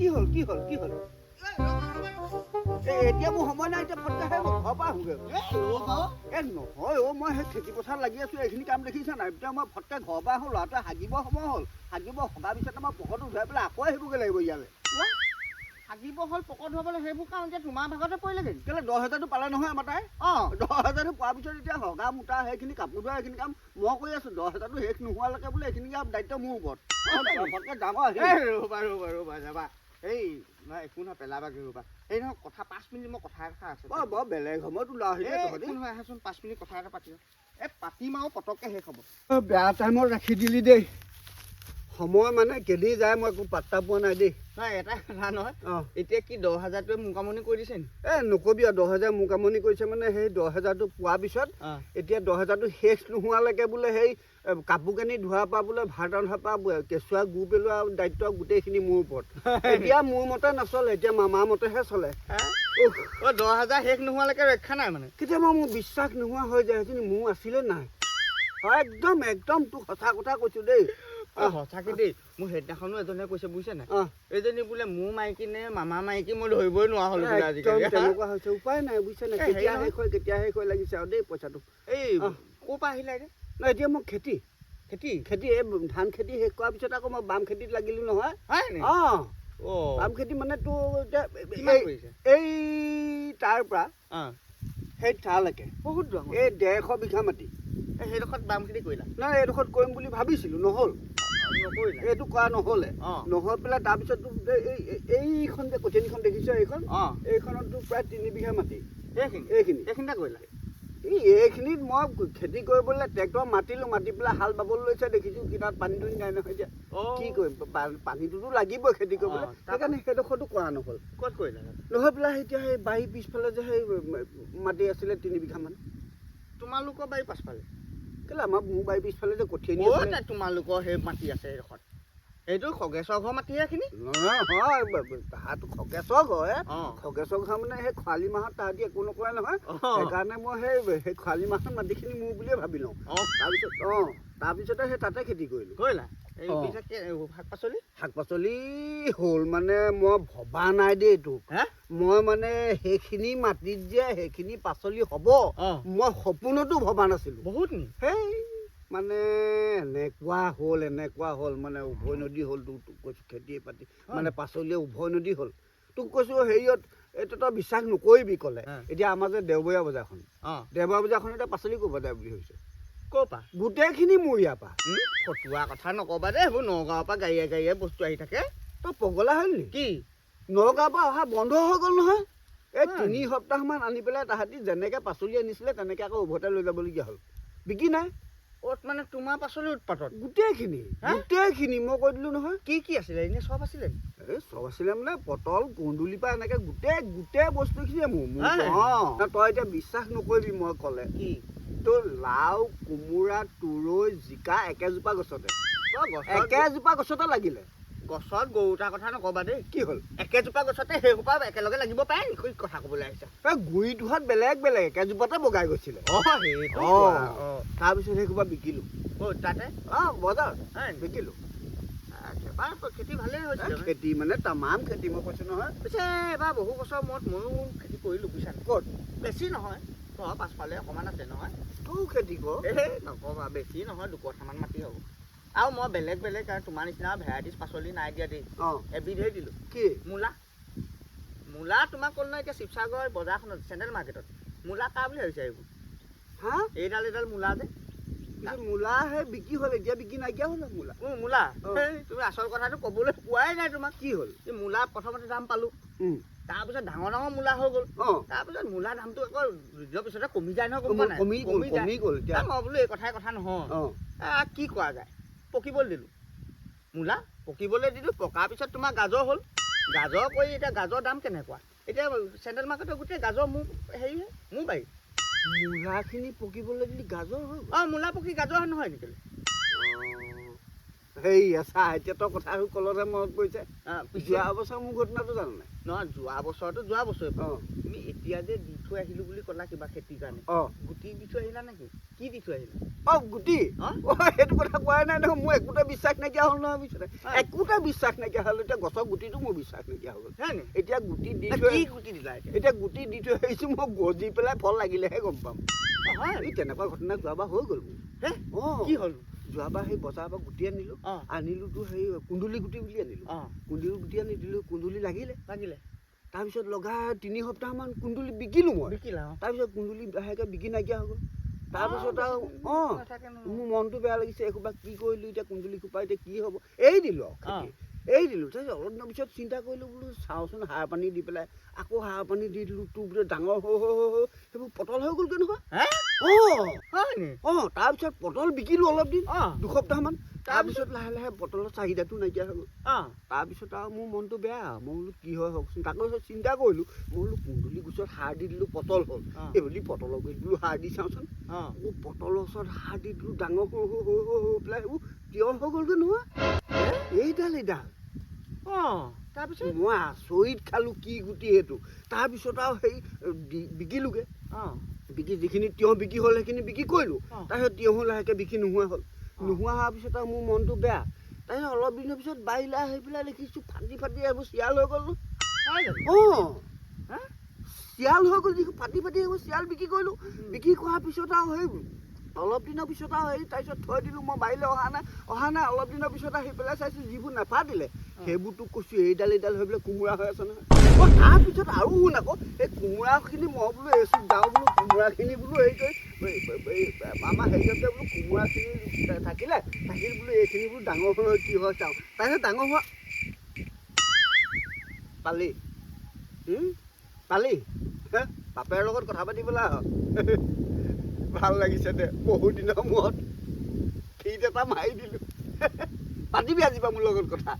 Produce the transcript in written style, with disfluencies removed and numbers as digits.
কি হ'ল এতিয়া মোৰ সময় নাই এতিয়া ফটকাহে ঘৰৰ পৰা আহোগৈ নহয় মই সেই খেতি পথাৰত লাগি আছো এইখিনি কাম দেখিছা নাই এতিয়া মই ফটকে ঘৰৰ পৰা আহোঁ ল'ৰাটোৱে হাগিব সময় হ'ল হাগিব সগাৰ পিছত মই পকৰটো উঠাই পেলাই আকৌ আহিবগৈ লাগিব ইয়ালৈ হাগিব হ'ল পকত ধুৱাবলৈ সেইবোৰ কাম এতিয়া তোমাৰ ভাগতে পৰিলেগৈ কেলে 10,000টো পালে নহয় আমাৰ তাই 10,000টো পোৱাৰ পিছত এতিয়া হগা মোটা সেইখিনি কাপোৰ ধোৱা সেইখিনি কাম মই কৰি আছো 10,000টো শেষ নোহোৱালৈকে বোলে এইখিনি দায়িত্ব মোৰ ওপৰত ফটকে যাম ৰ'বা যাবা এই নহয় একো নহয় পেলাবাগৈ ৰ'বা এই নহয় কথা 5 মিনিট মই কথা এটা আছে বৰ বেলেগ সময়ত ওলা একো নহয় আহাচোন 5 মিনিট কথা এটা পাতিম পাতিম আৰু পটককৈ শেষ হ'ব বেয়া টাইমত ৰাখি দিলি দেই সময় মানে কেদি যায় মই একো পাত্তা পোৱা নাই দেই নহয় এটা কথা নহয় এতিয়া কি 10,000টোৱে মোকামনি কৰি দিছে নি নকবি আৰু 10,000 মোকামনি কৰিছে মানে সেই 10,000টো পোৱাৰ পিছত এতিয়া 10,000টো শেষ নোহোৱালৈকে বোলে সেই কাপোৰ কানি ধোৱাৰ পৰা বোলে ভাত ৰন্ধাৰ পৰা কেঁচুৱা গু পেলোৱা দায়িত্ব গোটেইখিনি মোৰ ওপৰত এতিয়া মোৰ মতে নচলে এতিয়া মামাৰ মতেহে চলে 10,000 শেষ নোহোৱালৈকে ৰক্ষা নাই মানে কেতিয়াবা মোৰ বিশ্বাস নোহোৱা হৈ যায় সেইখিনি মোৰ আছিলে নাই একদম তোক সঁচা কথা কৈছো দেই সঁচাকে দেই মোৰ সেইদিনাখনো এজনে কৈছে বুজিছে নাই এইজনী বোলে মোৰ মাইকী নে মামা মাইকী মই ধৰিবই নোৱাৰা হ'লো বোলে আজিকালি তেনেকুৱা হৈছে উপায় নাই বুজিছে নাই কেতিয়া শেষ হৈ লাগিছে আৰু দেই পইচাটো এই ক'ৰ পৰা আহিলে এতিয়া নাই এতিয়া মোক খেতি এই ধান খেতি শেষ কৰাৰ পিছত আকৌ মই বাম খেতিত লাগিলো নহয় বাম খেতি মানে তোৰ এই তাৰ পৰা সেই তালৈকে বহুত দূৰ এই 150 বিঘা মাটি সেইডোখৰত বাম খেতি কৰিলা নাই এইডোখৰত কৰিম বুলি ভাবিছিলো নহ'ল এইটো কৰা নহ'লে নহৈ পেলাই তাৰপিছত এইখন যে কঠীয়াখন দেখিছ এইখনতো প্ৰায় 3 বিঘা মাটি এইখিনিতে কৰিলা এইখিনিত মই খেতি কৰিবলৈ ট্ৰেক্টৰ মাতিলো মাতি পেলাই হাল বাবলৈ লৈছে দেখিছো কিনাৰত পানীটো নাই নহয় এতিয়া কি কৰিম পানীটোতো লাগিবই খেতি কৰিবলৈ সেইকাৰণে সেইডোখৰতো কৰা নহ'ল ক'ত কৰিলা নহৈ পেলাই এতিয়া সেই বাৰী পিছফালে যে সেই মাটি আছিলে 3 বিঘামান তোমালোকৰ বাৰী পাছফালে কেলে আমাৰ মোৰ বাৰী পিছফালে যে কঠীয়া তোমালোকৰ সেই মাটি আছে এইডোখৰত এইটো খগেশ্বৰ ঘৰ মাটি এইখিনি নহয় তাহাঁতো খগেশ্বৰ ঘৰ খগেশ্বৰ ঘৰ মানে সেই খৰালি মাহত তাহাঁতি একো নকৰে নহয় সেইকাৰণে মই সেই খৰালি মাহত মাটিখিনি মোৰ বুলিয়ে ভাবি লওঁ তাৰপিছতে সেই তাতে খেতি কৰিলা শাক পাচলি হ'ল মানে মই ভবা নাই দেই তোক মই মানে সেইখিনি মাটিত যে সেইখিনি পাচলি হ'ব মই সপোনতো ভবা নাছিলো বহুত সেই মানে এনেকুৱা হ'ল মানে উভয় নদী হ'ল তোক কৈছো খেতি বাতি মানে পাচলিয়ে উভয় নদী হ'ল তোক কৈছো হেৰিয়ত এইটো তই বিশ্বাস নকৰিবি ক'লে এতিয়া আমাৰ যে দেওবৰীয়া বজাৰখন এতিয়া পাচলি ক'ব যায় বুলি ভাবিছে ক'ৰ পৰা গোটেইখিনি মোৰ ইয়াৰ পৰা ফটোৱা কথা নকবা দেই সেইবোৰ নগাঁৱৰ পৰা গাড়ীয়ে বস্তু আহি থাকে তই পগলা হ'ল নি কি নগাঁৱৰ পৰা অহা বন্ধ হৈ গ'ল নহয় এই 3 সপ্তাহমান আনি পেলাই তাহাঁতি যেনেকৈ পাচলি আনিছিলে তেনেকৈ আকৌ উভতাই লৈ যাবলগীয়া হ'ল বিকি নাই মানে তোমাৰ পাচলি উৎপাদন গোটেইখিনি মই কৈ দিলো নহয় কি আছিলে এনেই চব আছিলে চব আছিলে মানে পটল কুন্দুলিৰ পৰা এনেকৈ গোটেই বস্তুখিনিয়ে মোৰ তই এতিয়া বিশ্বাস নকৰিবি মই ক'লে কি তোৰ লাও কোমোৰা তুৰৈ জিকা একেজোপা গছতে লাগিলে গছত গৰুটাৰ কথা নকবা দেই কি হ'ল একেজোপা গছতে সেইসোপা একেলগে লাগিব পাৰে নেকি কথা ক'বলৈ আহিছা গুৰি ধোৱাত বেলেগ একেজোপাতে বগাই গৈছিলে তাৰপিছত সেইসোপা বিকিলো তাতে বজাৰ বিকিলো খেতি ভালেই হৈছে খেতি মানে তামাম খেতি মই কৈছো নহয় পিছে এবাৰ বহু বছৰ মূৰত ময়ো খেতি কৰিলো বুজিছা ক'ত বেছি নহয় ঘৰৰ পাছফালে অকণমান আছে নহয় তোৰ খেতি কৰ নকবা বেছি নহয় 2 কঠামান মাটি হ'ব আৰু মই বেলেগ আৰু তোমাৰ নিচিনা ভেৰাইটিজ পাচলি নাই দিয়া দেই এবিধেই দিলোঁ কি মূলা তোমাক ক'লো নহয় এতিয়া শিৱসাগৰ বজাৰখনত চেণ্ডেল মাৰ্কেটত মূলা কাৰ বুলি ভাবিছা এইবোৰ এইডাল মূলা যে মূলা সেই বিক্ৰী হ'ল এতিয়া বিক্ৰী নাইকিয়া হ'ল মূলা তুমি আচল কথাটো ক'বলৈ পোৱাই নাই তোমাক কি হ'ল এই মূলা প্ৰথমতে দাম পালোঁ তাৰপিছত ডাঙৰ মূলা হৈ গ'ল তাৰপিছত মূলা দামটো আকৌ যোৱাৰ পিছতে কমি যায় নহয় কমি গ'ল মই বোলো এই কথা নহয় কি কৰা যায় পকিবলৈ দিলোঁ মূলা পকিবলৈ দিলোঁ পকাৰ পিছত তোমাৰ গাজৰ হ'ল গাজৰ কৰি এতিয়া গাজৰ দাম কেনেকুৱা এতিয়া চেণ্ডেল মাৰ্কেটৰ গোটেই গাজৰ মোৰ হেৰিহে মোৰ বাৰী মূলাখিনি পকিবলৈ দিলি গাজৰ হ'ল মূলা পকি গাজৰ নহয় নেকি হেৰি চা এতিয়া তই কথাটো কলতে মনত পৰিছে পিছে যোৱা বছৰ মোৰ ঘটনাটো জানো নাই নহয় যোৱা বছৰতো যোৱা বছৰ অঁ তুমি এতিয়া যে দি থৈ আহিলো বুলি ক'লা কিবা খেতিৰ কাৰণে অঁ গুটি দি থৈ আহিলা নেকি কি দি থৈ আহিলা অঁ গুটি অঁ সেইটো কথা কোৱাই নাই নহয় মোৰ একোটা বিশ্বাস নাইকিয়া হ'ল নহয় পিছতে একোটা বিশ্বাস নাইকিয়া হ'ল এতিয়া গছৰ গুটিটো মোৰ বিশ্বাস নাইকিয়া হ'ল হয় নি এতিয়া গুটি দি কি থৈ গুটি দিলা এতিয়া গুটি দি থৈ আহিছোঁ মই গজি পেলাই ফল লাগিলেহে গম পাম হয় এই তেনেকুৱা ঘটনা যোৱাবাৰ হৈ গ'ল মোৰ হে অঁ কি হ'ল যোৱাবাৰ সেই বজাৰৰ পৰা গুটি আনিলোঁ অঁ আনিলোতো সেই কুন্দুলি গুটি বুলি আনিলোঁ অঁ কুন্দুলি গুটি আনি দিলোঁ কুন্দুলি লাগিলে লাগিলে তাৰপিছত লগা 3 সপ্তাহমান কুন্দুলি বিকিলোঁ মই বিকিলা অঁ তাৰপিছত কুন্দুলি লাহেকৈ বিকি নাইকিয়া হৈ গ'ল তাৰপিছত আৰু অঁ মোৰ মনটো বেয়া লাগিছে এসোপা কি কৰিলোঁ এতিয়া কুন্দুলি সোপা এতিয়া কি হ'ব এৰি দিলোঁ আৰু খেতি এৰি দিলোঁ তাৰপিছত অলপ দিনৰ পিছত চিন্তা কৰিলোঁ বোলো চাওঁচোন সাৰ পানী দি পেলাই আকৌ সাৰ পানী দি দিলোঁ তোৰ বোলে ডাঙৰ হৈ সেইবোৰ পটল হৈ গ'লগৈ নহয় অঁ হয় নি অঁ তাৰপিছত পটল বিকিলোঁ অলপ দিন অঁ 2 সপ্তাহমান তাৰপিছত লাহে লাহে পটলৰ চাহিদাটো নাইকিয়া হৈ গ'ল অঁ তাৰপিছত আৰু মোৰ মনটো বেয়া মই বোলো কি হয় হওকচোন তাকো চিন্তা কৰিলোঁ মই বোলো কুন্দুলি গছত সাৰ দি দিলোঁ পটল হ'ল এই বুলি পটলৰ গছ বোলো সাৰ দি চাওঁচোন অঁ পটলৰ ওচৰত সাৰ দি দিলোঁ ডাঙৰ হৈ পেলাই এইবোৰ তিয়হ হৈ গ'লগৈ নহয় এইডাল অঁ তাৰপিছত মই আচৰিত খালোঁ কি গুটি সেইটো তাৰপিছত আৰু সেই বিকিলোঁগৈ অঁ বিকি যিখিনি তিয়হ বিকি হ'ল সেইখিনি বিক্ৰী কৰিলোঁ তাৰপিছত তিয়হো লাহেকৈ বিকি নোহোৱা হ'ল নোহোৱা হোৱাৰ পিছত আৰু মোৰ মনটো বেয়া তাৰপিছত অলপ দিনৰ পিছত বাৰিলে আহি পেলাই দেখিছোঁ ফাটি ফাটি এইবোৰ চিয়াল হৈ গ'ল অঁ চিয়াল হৈ গ'ল যিবোৰ ফাটি ফাটি সেইবোৰ চিয়াল বিক্ৰী কৰিলোঁ বিক্ৰী কৰাৰ পিছত আৰু সেই অলপ দিনৰ পিছত আৰু হেৰি তাৰপিছত থৈ দিলোঁ মই বাৰীলৈ অহা নাই অলপ দিনৰ পিছত আহি পেলাই চাইছোঁ যিবোৰ নাফাটিলে সেইবোৰতো কৈছোঁ এইডাল হৈ পেলাই কোমোৰা হৈ আছে নহয় তাৰপিছত আৰু শুন আকৌ এই কোমোৰাখিনি মই বোলো এইচোন যাওঁ বোলো কোমোৰাখিনি বোলো হেৰি কৰি আমাৰ হেৰিয়তে বোলো কোমোৰাখিনি থাকিলে বোলো এইখিনি বোলো ডাঙৰ হৈ কি হয় চাওঁ তাৰপিছত ডাঙৰ হোৱা পালি পালি বাপেৰ লগত কথা পাতিবলৈ আহ ভাল লাগিছে দে বহুত দিনৰ মূৰত ফিট এটা মাৰি দিলোঁ পাতিবি আজিৰ পৰা মোৰ লগত কথা